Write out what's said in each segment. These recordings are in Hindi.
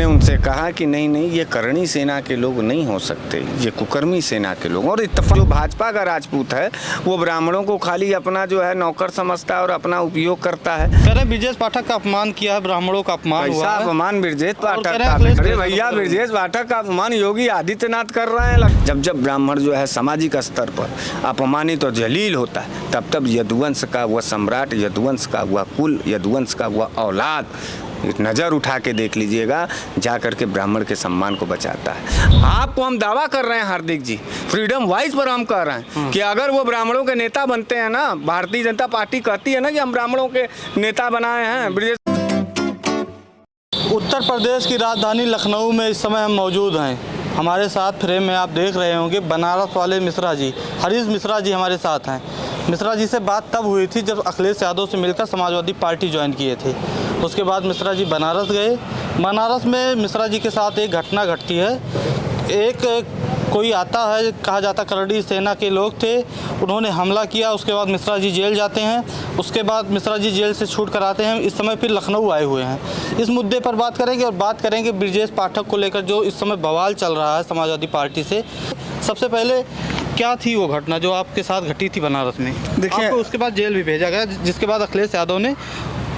उनसे कहा कि नहीं नहीं, ये करणी सेना के लोग नहीं हो सकते, ये कुकर्मी सेना के लोग। और इत्तेफाक जो भाजपा का राजपूत है वो ब्राह्मणों को खाली अपना जो है नौकर समझता है और अपना उपयोग करता है। कह रहे ब्रजेश पाठक का अपमान किया है, ब्राह्मणों का अपमान हुआ है। अपमान ब्रजेश पाठक का? अरे भैया, ब्रजेश पाठक का अपमान योगी आदित्यनाथ कर रहे हैं। जब जब ब्राह्मण जो है सामाजिक स्तर पर अपमानित और जलील होता है, तब तब यदुवंश का हुआ सम्राट, यदुवंश का हुआ कुल, यदुवंश का हुआ औलाद नज़र उठा के देख लीजिएगा, जा करके ब्राह्मण के सम्मान को बचाता है। आपको हम दावा कर रहे हैं हार्दिक जी, फ्रीडम वॉइस पर हम कह रहे हैं कि अगर वो ब्राह्मणों के नेता बनते हैं ना, भारतीय जनता पार्टी कहती है ना कि हम ब्राह्मणों के नेता बनाए हैं। ब्रजेश उत्तर प्रदेश की राजधानी लखनऊ में इस समय हम मौजूद हैं। हमारे साथ फ्रेम में आप देख रहे होंगे बनारस वाले मिश्रा जी, हरीश मिश्रा जी हमारे साथ हैं। मिश्रा जी से बात तब हुई थी जब अखिलेश यादव से मिलकर समाजवादी पार्टी ज्वाइन किए थे। उसके बाद मिश्रा जी बनारस गए। बनारस में मिश्रा जी के साथ एक घटना घटती है। एक कोई आता है, कहा जाता करणी सेना के लोग थे, उन्होंने हमला किया। उसके बाद मिश्रा जी जेल जाते हैं। उसके बाद मिश्रा जी जेल से छूट कर आते हैं। इस समय फिर लखनऊ आए हुए हैं। इस मुद्दे पर बात करेंगे और बात करेंगे ब्रजेश पाठक को लेकर जो इस समय बवाल चल रहा है समाजवादी पार्टी से। सबसे पहले क्या थी वो घटना जो आपके साथ घटी थी बनारस में? देखिए, आपको उसके बाद जेल भी भेजा गया, जिसके बाद अखिलेश यादव ने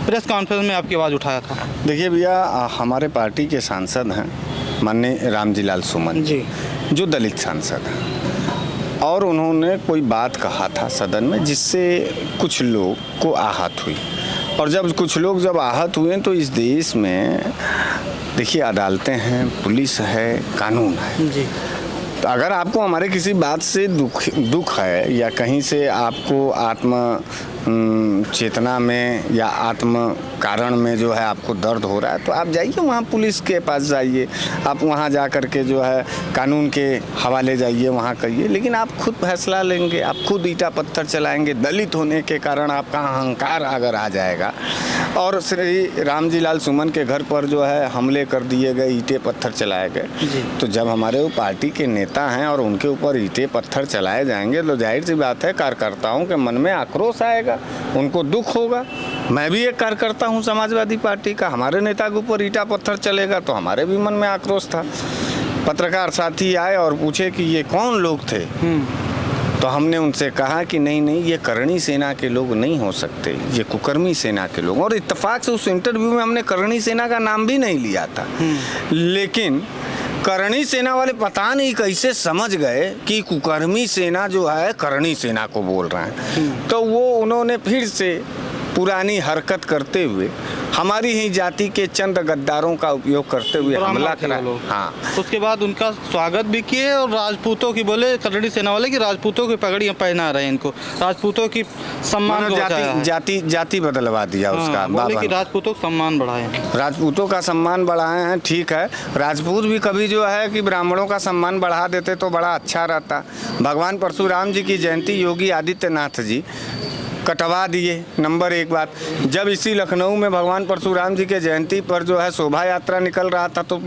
प्रेस कॉन्फ्रेंस में आपकी आवाज़ उठाया था। देखिए भैया, हमारे पार्टी के सांसद हैं माननीय रामजी लाल सुमन जी, जो दलित सांसद हैं, और उन्होंने कोई बात कहा था सदन में जिससे कुछ लोग को आहत हुई। और जब कुछ लोग जब आहत हुए तो इस देश में देखिए अदालतें हैं, पुलिस है, कानून है जी। तो अगर आपको हमारे किसी बात से दुख है या कहीं से आपको आत्म चेतना में या आत्म कारण में जो है आपको दर्द हो रहा है, तो आप जाइए वहाँ पुलिस के पास जाइए, आप वहाँ जा कर के जो है कानून के हवाले जाइए, वहाँ कहिए। लेकिन आप खुद फैसला लेंगे, आप खुद ईंटा पत्थर चलाएंगे, दलित होने के कारण आपका अहंकार अगर आ जाएगा। और श्री रामजी लाल सुमन के घर पर जो है हमले कर दिए गए, ईंटे पत्थर चलाए गए, तो जब हमारे वो पार्टी के नेता हैं और उनके ऊपर ईंटे पत्थर चलाए जाएंगे तो जाहिर सी बात है कार्यकर्ताओं के मन में आक्रोश आएगा, उनको दुख होगा। मैं भी एक कार्यकर्ता हूं समाजवादी पार्टी का, हमारे नेता के ऊपर ईंटा पत्थर चलेगा तो हमारे भी मन में आक्रोश था। पत्रकार साथी आए और पूछे कि ये कौन लोग थे, तो हमने उनसे कहा कि नहीं नहीं, ये करणी सेना के लोग नहीं हो सकते, ये कुकर्मी सेना के लोग। और इत्तेफाक से उस इंटरव्यू में हमने करणी सेना का नाम भी नहीं लिया था, लेकिन करणी सेना वाले पता नहीं कैसे समझ गए कि कुकर्मी सेना जो है करणी सेना को बोल रहे हैं। तो वो उन्होंने फिर से पुरानी हरकत करते हुए हमारी ही जाति के चंद गद्दारों का उपयोग करते हुए हमला करा। हाँ, उसके बाद उनका स्वागत भी किए और राजपूतों की बोले करणी सेना वाले कि राजपूतों की पगड़ियाँ पहना रहे हैं, इनको राजपूतों की सम्मान जाति बदलवा दिया उसका। बोले कि राजपूतों का सम्मान बढ़ाए, राजपूतों का सम्मान बढ़ाए हैं। ठीक है, राजपूत भी कभी जो है कि ब्राह्मणों का सम्मान बढ़ा देते तो बड़ा अच्छा रहता। भगवान परशुराम जी की जयंती योगी आदित्यनाथ जी कटवा दिए। नंबर एक बात, जब इसी लखनऊ में भगवान परशुराम जी के जयंती पर जो है शोभा यात्रा निकल रहा था तो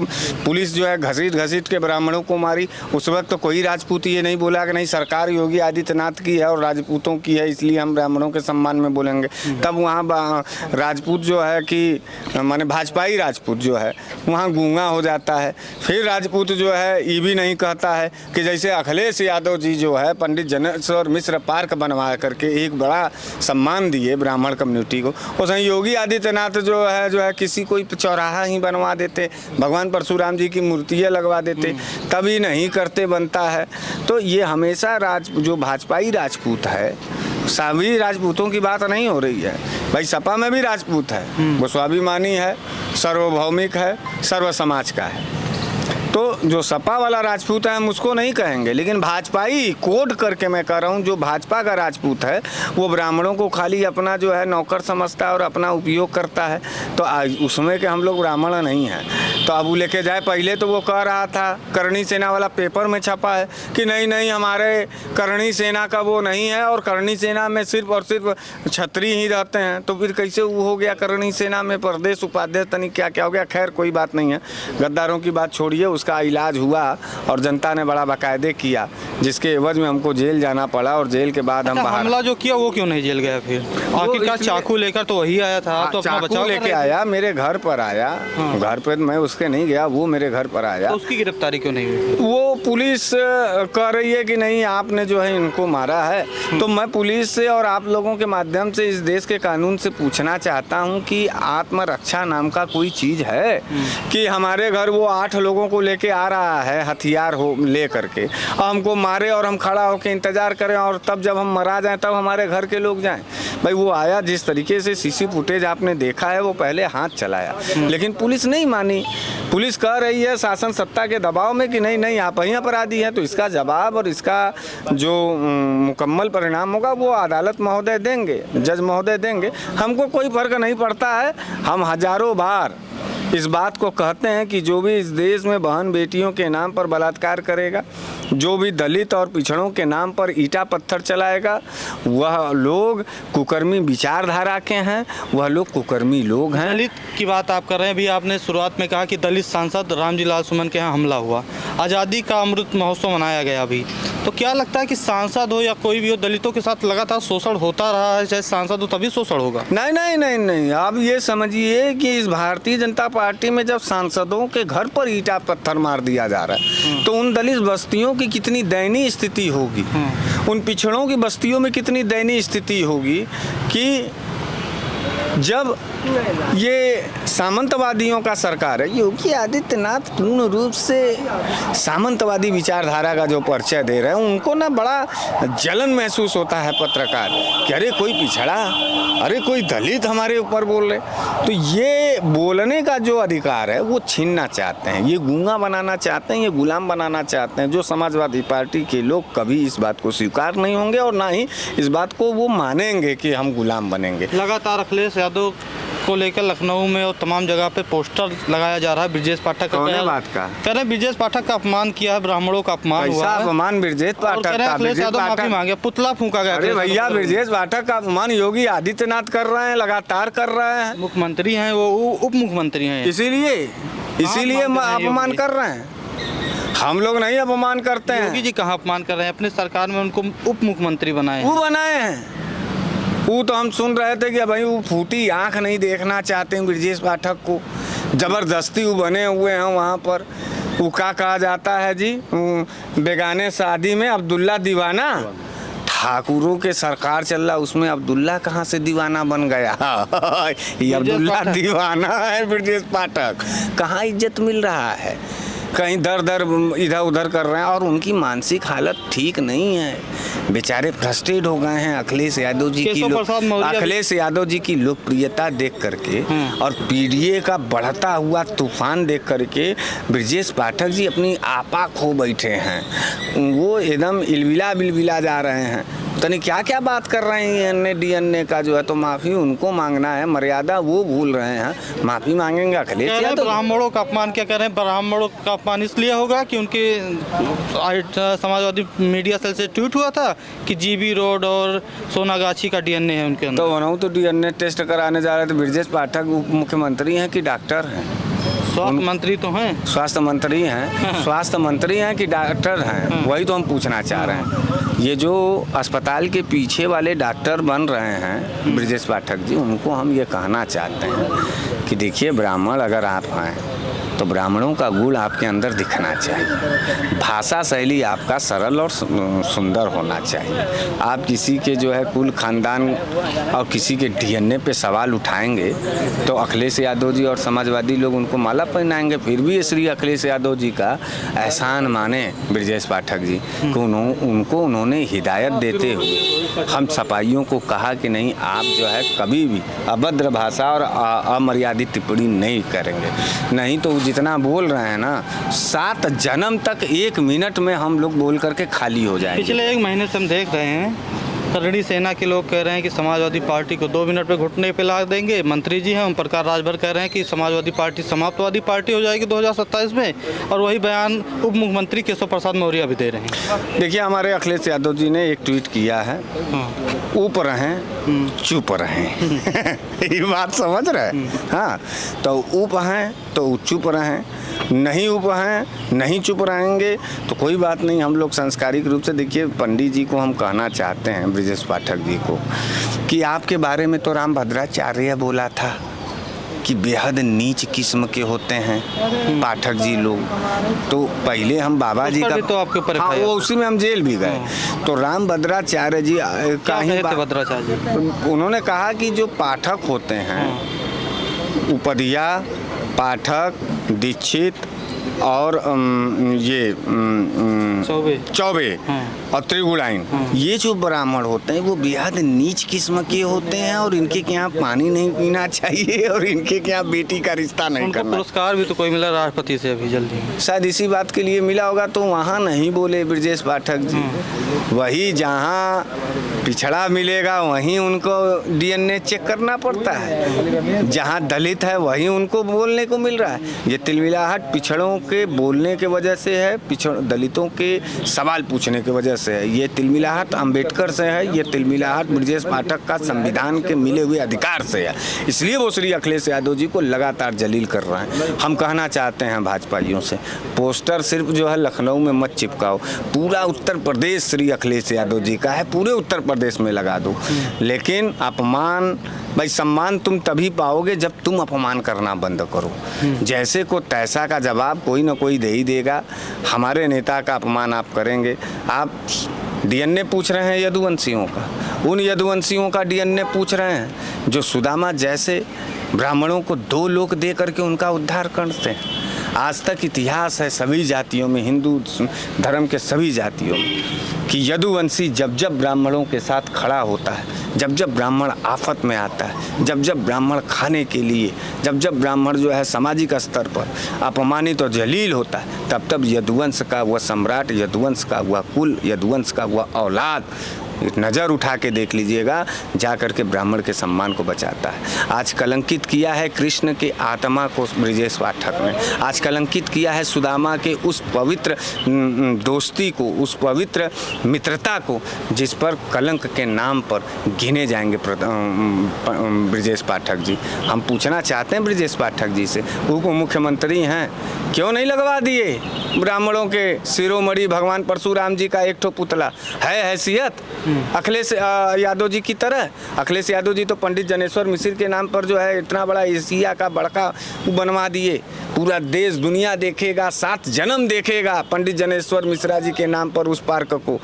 पुलिस जो है घसीट के ब्राह्मणों को मारी। उस वक्त तो कोई राजपूत ये नहीं बोला कि नहीं सरकार योगी आदित्यनाथ की है और राजपूतों की है इसलिए हम ब्राह्मणों के सम्मान में बोलेंगे। तब वहाँ राजपूत जो है कि माने भाजपाई राजपूत जो है वहाँ गूंगा हो जाता है। फिर राजपूत जो है ये भी नहीं कहता है कि जैसे अखिलेश यादव जी जो है पंडित जनेश्वर मिश्र पार्क बनवा करके एक बड़ा सम्मान दिए ब्राह्मण कम्युनिटी को, उसमें योगी आदित्यनाथ जो है किसी कोई चौराहा ही बनवा देते, भगवान परशुराम जी की मूर्तियाँ लगवा देते, तभी नहीं करते बनता है। तो ये हमेशा जो भाजपाई राजपूत है, सभी राजपूतों की बात नहीं हो रही है भाई, सपा में भी राजपूत है, वो स्वाभिमानी है, सार्वभौमिक है, सर्व समाज का है। तो जो सपा वाला राजपूत है हम उसको नहीं कहेंगे, लेकिन भाजपाई कोड करके मैं कह रहा हूँ, जो भाजपा का राजपूत है वो ब्राह्मणों को खाली अपना जो है नौकर समझता है और अपना उपयोग करता है। तो उसमें के हम लोग ब्राह्मण नहीं हैं। तो अब वो लेके जाए, पहले तो वो कह रहा था करणी सेना वाला पेपर में छपा है कि नहीं नहीं हमारे करणी सेना का वो नहीं है और करणी सेना में सिर्फ और सिर्फ छत्री ही रहते हैं। तो फिर कैसे वो हो गया करणी सेना में प्रदेश उपाध्यक्ष, तनिक क्या क्या हो गया। खैर कोई बात नहीं है, गद्दारों की बात छोड़िए। उसका इलाज हुआ और जनता ने बड़ा बाकायदे किया, जिसके एवज में हमको जेल जाना पड़ा और जेल के बाद हम बाहर। हमला जो किया वो क्यों नहीं जेल गया फिर? आखिरकार चाकू लेकर तो वही आया था, तो अपना बचाव लेके आया, मेरे घर पर आया। घर पे मैं उसके नहीं गया, वो मेरे घर पर आया। तो उसकी गिरफ्तारी क्यों नहीं हुई? वो पुलिस कह रही है कि नहीं आपने जो है इनको मारा है। तो मैं पुलिस से और आप लोगों के माध्यम से इस देश के कानून से पूछना चाहता हूं कि आत्मरक्षा नाम का कोई चीज है कि हमारे घर वो 8 लोगों को लेके आ रहा है हथियार हो ले करके, हमको मारे और हम खड़ा होकर इंतजार करें और तब जब हम मरा जाएं तब हमारे घर के लोग जाएं। भाई वो आया, जिस तरीके से सीसी फुटेज आपने देखा है, वो पहले हाथ चलाया, लेकिन पुलिस नहीं मानी। पुलिस कह रही है शासन सत्ता के दबाव में कि नहीं नहीं आप ही अपराधी हैं। तो इसका जवाब और इसका जो मुकम्मल परिणाम होगा वो अदालत महोदय देंगे, जज महोदय देंगे। हमको कोई फर्क नहीं पड़ता है। हम हजारों बार इस बात को कहते हैं कि जो भी इस देश में बहन बेटियों के नाम पर बलात्कार करेगा, जो भी दलित और पिछड़ों के नाम पर ईंटा पत्थर चलाएगा, वह लोग कुकर्मी विचारधारा के हैं, वह लोग कुकर्मी लोग हैं। दलित की बात आप कर रहे हैं, अभी आपने शुरुआत में कहा कि दलित सांसद रामजी लाल सुमन के यहाँ हमला हुआ, आज़ादी का अमृत महोत्सव मनाया गया अभी, तो क्या लगता है कि सांसद हो या कोई भी हो, दलितों के साथ लगातार शोषण होता रहा है? चाहे सांसद हो तभी शोषण होगा? नहीं नहीं नहीं नहीं, आप ये समझिए कि इस भारतीय जनता पार्टी में जब सांसदों के घर पर ईंटा पत्थर मार दिया जा रहा है, तो उन दलित बस्तियों की कितनी दयनीय स्थिति होगी, उन पिछड़ों की बस्तियों में कितनी दयनीय स्थिति होगी कि जब ये सामंतवादियों का सरकार है। योगी आदित्यनाथ पूर्ण रूप से सामंतवादी विचारधारा का जो परिचय दे रहे हैं, उनको ना बड़ा जलन महसूस होता है पत्रकार कि अरे कोई पिछड़ा, अरे कोई दलित हमारे ऊपर बोल रहे। तो ये बोलने का जो अधिकार है वो छीनना चाहते हैं, ये गूंगा बनाना चाहते हैं, ये गुलाम बनाना चाहते हैं। जो समाजवादी पार्टी के लोग कभी इस बात को स्वीकार नहीं होंगे और ना ही इस बात को वो मानेंगे कि हम गुलाम बनेंगे। लगातार अखिलेश यादव को लेकर लखनऊ में और तमाम जगह पे पोस्टर लगाया जा रहा है। ब्रजेश पाठक का बात का कह रहे हैं, ब्रजेश पाठक का अपमान किया है, ब्राह्मणों का अपमान हुआ है। अपमान ब्रजेश पाठक का? अखिलेश यादव माफी मांगे, पुतला फूंका गया। अरे भैया, ब्रजेश पाठक का अपमान योगी आदित्यनाथ कर रहे हैं, लगातार कर रहे हैं। मुख्यमंत्री हैं वो, उप मुख्यमंत्री हैं, इसीलिए अपमान कर रहे हैं। हम लोग नहीं अपमान करते हैं। योगी जी कहाँ अपमान कर रहे हैं? अपने सरकार में उनको उप मुख्यमंत्री बनाए हैं। वो बनाए हैं। वो तो हम सुन रहे थे कि भाई वो फूटी आंख नहीं देखना चाहते हैं ब्रजेश पाठक को, जबरदस्ती वो बने हुए हैं वहाँ पर। वो क्या कहा जाता है जी, बेगाने शादी में अब्दुल्ला दीवाना। ठाकुरों के सरकार चल रहा, उसमें अब्दुल्ला कहाँ से दीवाना बन गया? ये अब्दुल्ला दीवाना है ब्रजेश पाठक। कहाँ इज्जत मिल रहा है? कहीं दर दर इधर उधर कर रहे हैं और उनकी मानसिक हालत ठीक नहीं है। बेचारे फ्रस्ट्रेट हो गए हैं अखिलेश यादव जी की लोकप्रियता देख करके और पीडीए का बढ़ता हुआ तूफान देख करके ब्रजेश पाठक जी अपनी आपा खो बैठे हैं। वो एकदम इलबिला जा रहे हैं, पता नहीं क्या क्या बात कर रहे हैं। डीएनए का जो है तो माफ़ी उनको मांगना है, मर्यादा वो भूल रहे हैं, माफ़ी मांगेंगे अखिलेश यादव। ब्राह्मणों का अपमान क्या कर रहे हैं? ब्राह्मणों का अपमान इसलिए होगा कि उनके समाजवादी मीडिया सेल से ट्वीट हुआ था कि जीबी रोड और सोनागाछी का डीएनए है उनके अंदर। तो उन्होंने तो डीएनए टेस्ट कराने जा रहे थे। ब्रजेश पाठक उप मुख्यमंत्री हैं कि डॉक्टर हैं? स्वास्थ्य मंत्री तो हैं। स्वास्थ्य मंत्री हैं। स्वास्थ्य मंत्री हैं कि डॉक्टर हैं? वही तो हम पूछना चाह रहे हैं। ये जो अस्पताल के पीछे वाले डॉक्टर बन रहे हैं ब्रजेश पाठक जी, उनको हम ये कहना चाहते हैं कि देखिए, ब्राह्मण अगर आप हैं तो ब्राह्मणों का गुण आपके अंदर दिखना चाहिए। भाषा शैली आपका सरल और सुंदर होना चाहिए। आप किसी के जो है कुल खानदान और किसी के डीएनए पे सवाल उठाएंगे तो अखिलेश यादव जी और समाजवादी लोग उनको माला पहनाएंगे। फिर भी श्री अखिलेश यादव जी का एहसान माने ब्रजेश पाठक जी कि उन्होंने हिदायत देते हुए हम सपाइयों को कहा कि नहीं, आप जो है कभी भी अभद्र भाषा और अमर्यादित टिप्पणी नहीं करेंगे, नहीं तो जितना बोल रहे हैं ना 7 जन्म तक 1 मिनट में हम लोग बोल करके खाली हो जाएंगे। पिछले 1 महीने से हम देख रहे हैं करणी सेना के लोग कह रहे हैं कि समाजवादी पार्टी को 2 मिनट पे घुटने पे ला देंगे। मंत्री जी हैं ओम प्रकाश राजभर कह रहे हैं कि समाजवादी पार्टी समाप्तवादी पार्टी हो जाएगी 2027 में, और वही बयान उप मुख्यमंत्री केशव प्रसाद मौर्य भी दे रहे हैं। देखिए, हमारे अखिलेश यादव जी ने एक ट्वीट किया है, ऊप रहें चुप रहें। ये बात समझ रहे? हाँ, तो ऊप हैं तो चुप रहें, नहीं ऊप हैं नहीं चुप रहेंगे तो कोई बात नहीं। हम लोग संस्कारिक रूप से, देखिए पंडित जी को हम कहना चाहते हैं, ब्रजेश पाठक जी को, कि आपके बारे में तो रामभद्राचार्य बोला था कि बेहद नीच किस्म के होते हैं पाठक जी लोग। तो पहले हम बाबा जी का तो आपके ऊपर, हाँ, वो उसी में हम जेल भी गए। तो रामभद्राचार्य जी का ही उन्होंने कहा कि जो पाठक होते हैं, उपधिया, पाठक, दीक्षित और ये चौबे और त्रिगुणाइन, ये जो ब्राह्मण होते हैं वो बेहद नीच किस्म के होते हैं, और इनके के यहाँ पानी नहीं पीना चाहिए, और इनके के यहाँ बेटी का रिश्ता नहीं करना। पुरस्कार भी तो कोई मिला राष्ट्रपति से अभी जल्दी, शायद इसी बात के लिए मिला होगा। तो वहाँ नहीं बोले ब्रजेश पाठक जी, वही जहाँ पिछड़ा मिलेगा वहीं उनको DNA चेक करना पड़ता है, जहाँ दलित है वहीं उनको बोलने को मिल रहा है। ये तिलमिलाहट पिछड़ों के बोलने के वजह से है, दलितों के सवाल पूछने की वजह से है। ये तिलमिलाहट अंबेडकर से है, ये तिलमिलाहट ब्रजेश पाठक का संविधान के मिले हुए अधिकार से है। इसलिए वो श्री अखिलेश यादव जी को लगातार जलील कर रहे हैं। हम कहना चाहते हैं भाजपाइयों से, पोस्टर सिर्फ जो है लखनऊ में मत चिपकाओ, पूरा उत्तर प्रदेश श्री अखिलेश यादव जी का है, पूरे उत्तर प्रदेश में लगा दो। लेकिन अपमान, भाई सम्मान तुम तभी पाओगे जब तुम अपमान करना बंद करो। जैसे को तैसा का जवाब कोई ना कोई दे ही देगा। हमारे नेता का अपमान आप करेंगे, आप DNA पूछ रहे हैं यदुवंशियों का, उन यदुवंशियों का DNA पूछ रहे हैं जो सुदामा जैसे ब्राह्मणों को 2 लोक दे करके उनका उद्धार करते हैं। आज तक इतिहास है सभी जातियों में, हिंदू धर्म के सभी जातियों में, कि यदुवंशी जब जब ब्राह्मणों के साथ खड़ा होता है, जब जब ब्राह्मण आफत में आता है, जब जब ब्राह्मण खाने के लिए, जब जब ब्राह्मण जो है सामाजिक स्तर पर अपमानित और जलील होता है, तब तब यदुवंश का वह सम्राट, यदुवंश का वह कुल, यदुवंश का वह औलाद नज़र उठा के देख लीजिएगा, जा कर के ब्राह्मण के सम्मान को बचाता है। आज कलंकित किया है कृष्ण के आत्मा को ब्रजेश पाठक ने, आज कलंकित किया है सुदामा के उस पवित्र दोस्ती को, उस पवित्र मित्रता को, जिस पर कलंक के नाम पर गिने जाएंगे ब्रजेश पाठक जी। हम पूछना चाहते हैं ब्रजेश पाठक जी से, उप मुख्यमंत्री हैं, क्यों नहीं लगवा दिए ब्राह्मणों के शिरोमणि भगवान परशुराम जी का एक ठो पुतला? है हैसियत अखिलेश यादव जी की तरह? अखिलेश यादव जी तो पंडित जनेश्वर मिश्र के नाम पर जो है इतना बड़ा एशिया का बड़का बनवा दिए, पूरा देश दुनिया देखेगा, 7 जन्म देखेगा पंडित जनेश्वर मिश्रा जी के नाम पर उस पार्क को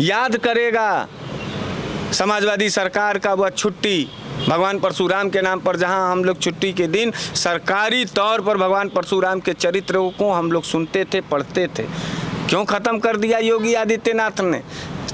याद करेगा। समाजवादी सरकार का वह छुट्टी भगवान परशुराम के नाम पर, जहां हम लोग छुट्टी के दिन सरकारी तौर पर भगवान परशुराम के चरित्र को हम लोग सुनते थे, पढ़ते थे, क्यों ख़त्म कर दिया योगी आदित्यनाथ ने?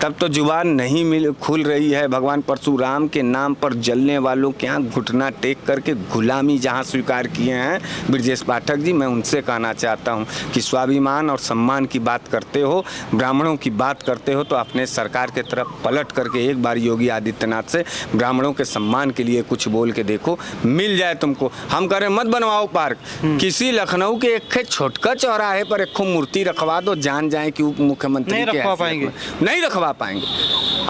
तब तो जुबान नहीं खुल रही है। भगवान परशुराम के नाम पर जलने वालों के यहाँ घुटना टेक करके गुलामी जहाँ स्वीकार किए हैं ब्रजेश पाठक जी, मैं उनसे कहना चाहता हूँ कि स्वाभिमान और सम्मान की बात करते हो, ब्राह्मणों की बात करते हो, तो अपने सरकार के तरफ पलट करके एक बार योगी आदित्यनाथ से ब्राह्मणों के सम्मान के लिए कुछ बोल के देखो, मिल जाए तुमको। हम कह रहे मत बनवाओ पार्क, किसी लखनऊ के एक छोटका चौराहे पर एक मूर्ति रखवा दो, जान जाए कि उप मुख्यमंत्री नहीं रखवा पाएंगे।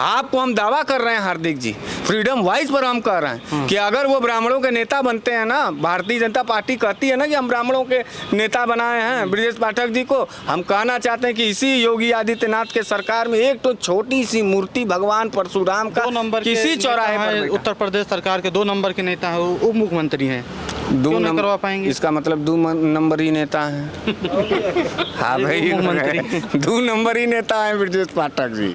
आपको हम दावा कर रहे हैं हार्दिक जी, फ्रीडम वाइज पर हम कह रहे हैं कि अगर वो ब्राह्मणों के नेता बनते हैं ना, भारतीय जनता पार्टी कहती है ना कि हम ब्राह्मणों के नेता बनाए हैं ब्रजेश पाठक जी को, हम कहना चाहते हैं कि इसी योगी आदित्यनाथ के सरकार में एक तो छोटी सी मूर्ति भगवान परशुराम का किसी चौराहे पर, उत्तर प्रदेश सरकार के 2 नंबर के नेता है, उप मुख्यमंत्री हैं, 2 नंबर करवा पाएंगे? इसका मतलब 2 नंबर ही नेता हैं। हाँ भाई, 2 नंबर ही नेता है ब्रजेश पाठक जी।